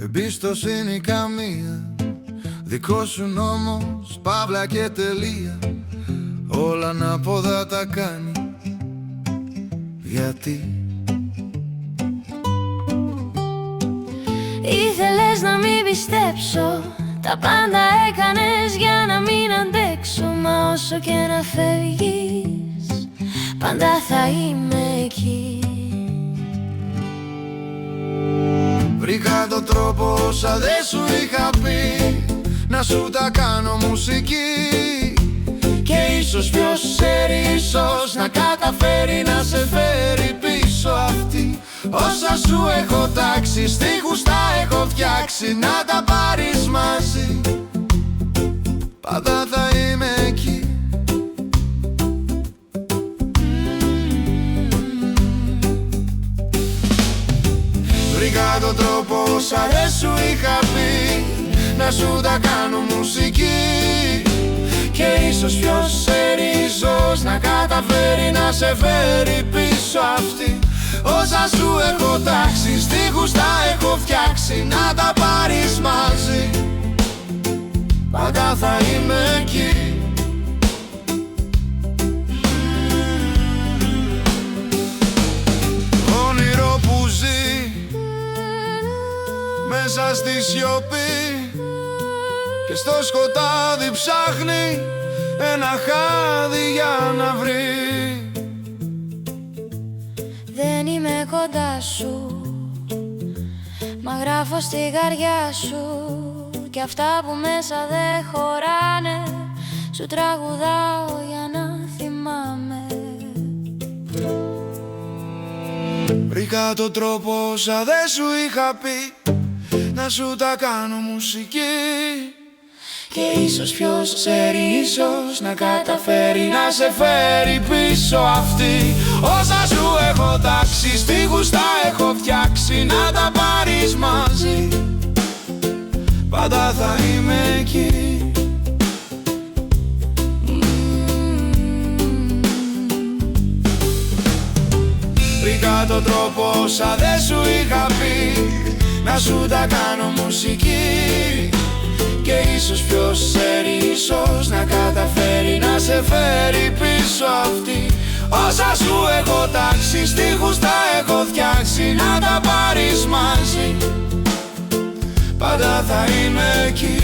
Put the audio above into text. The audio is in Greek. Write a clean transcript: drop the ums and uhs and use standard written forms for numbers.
εμπιστοσύνη καμία, δικό σου νόμος, παύλα και τελεία. Όλα ανάποδα τα κάνει. Γιατί? Ήθελες να μην πιστέψω, τα πάντα έκανες για να μην αντέξω. Μα όσο και να φεύγεις, πάντα θα είμαι εκεί. Βρήκα τον τρόπο όσα δεν σου είχα πει, να σου τα κάνω μουσική. Και ίσως ποιος ξέρει, ίσως να καταφέρει να σε φέρει πίσω αυτή. Όσα σου έχω τάξει, στίχους τα έχω φτιάξει, να τα πάρεις μαζί. Πάντα θα είμαι εκεί. Βρήκα τον τρόπο όσα δεν σου είχα πει, να σου τα κάνω μουσική. Και ίσως ποιος ξέρει, ίσως να καταφέρει να σε φέρει πίσω αυτή. Όσα σου έχω τάξει, στίχους τα έχω φτιάξει, να τα πάρεις μαζί. Πάντα θα είμαι εκεί. Όνειρο που ζει μέσα στη σιωπή και στο σκοτάδι ψάχνει ένα χάδι για να βρει. Δεν είμαι κοντά σου, μα γράφω στη καρδιά σου. Κι αυτά που μέσα δεν χωράνε, σου τραγουδάω για να θυμάμαι. Βρήκα τον τρόπο όσα δεν σου είχα πει, να σου τα κάνω μουσική. Και ίσως ποιος ξέρει, ίσως να καταφέρει να σε φέρει πίσω αυτή. Όσα σου έχω τάξει, στίχους τα έχω φτιάξει, να τα πάρεις μαζί. Πάντα θα είμαι εκεί. Βρήκα τον τρόπο όσα δεν σου είχα πει, να σου τα κάνω μουσική. Και ίσως ποιος ξέρει, ίσως να καταφέρει να σε φέρει πίσω αυτή. Όσα σου έχω τάξει, στίχους τα έχω φτιάξει, να τα πάρεις μαζί. Πάντα θα είμαι εκεί.